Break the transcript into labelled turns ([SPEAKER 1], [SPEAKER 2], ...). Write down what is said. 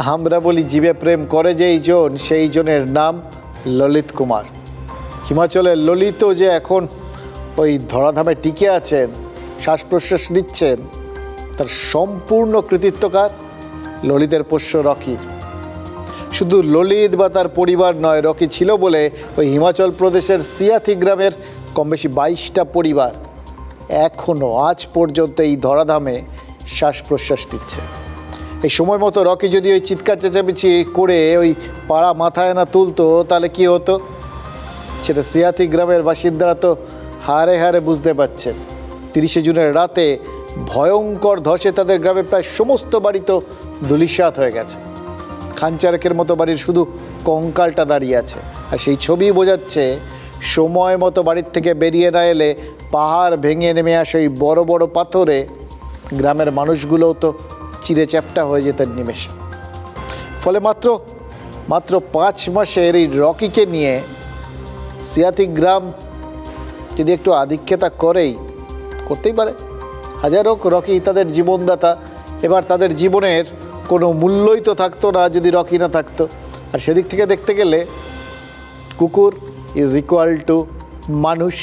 [SPEAKER 1] আমরা বলি জীবে প্রেম করে যেই জন, সেই জনের নাম ললিত কুমার। হিমাচলের ললিত যে এখন ওই ধরাধামে টিকে আছেন, শ্বাস প্রশ্বাস নিচ্ছেন, তার সম্পূর্ণ কৃতিত্বকার ললিতের পোষ্য রকির। শুধু ললিত বা তার পরিবার নয়, রকি ছিল বলে ওই হিমাচল প্রদেশের সিয়াথি গ্রামের কম বেশি 22টা পরিবার এখনও আজ পর্যন্ত এই ধরাধামে শ্বাস প্রশ্বাস নিচ্ছে। এই সময় মতো রকি যদি ওই চিৎকার চেঁচামেচি করে ওই পাড়া মাথায় না তুলতো, তাহলে কি হতো সেটা সিয়াথি গ্রামের বাসিন্দারা তো হারে হারে বুঝতে পারছেন। 30শে জুনের রাতে ভয়ঙ্কর ধসে তাদের গ্রামের প্রায় সমস্ত বাড়ি তো ধূলিসাৎ হয়ে গেছে। খানচারেকের মতো বাড়ির শুধু কঙ্কালটা দাঁড়িয়ে আছে, আর সেই ছবি বোঝাচ্ছে সময় মতো বাড়ির থেকে বেরিয়ে না এলে পাহাড় ভেঙে নেমে আসে ওই বড় বড় পাথরে গ্রামের মানুষগুলোও তো চিরে চ্যাপ্টা হয়ে যেতেন নিমেষে। ফলে মাত্র 5 মাসের এই রকিকে নিয়ে সিয়াথি গ্রাম যদি একটু আধিক্যতা করতেই পারে। হাজার হোক, রকি তাদের জীবনদাতা। এবার তাদের জীবনের কোনো মূল্যই তো থাকতো না যদি রকি না থাকতো। আর সেদিক থেকে দেখতে গেলে কুকুর ইজ ইকুয়াল টু মানুষ।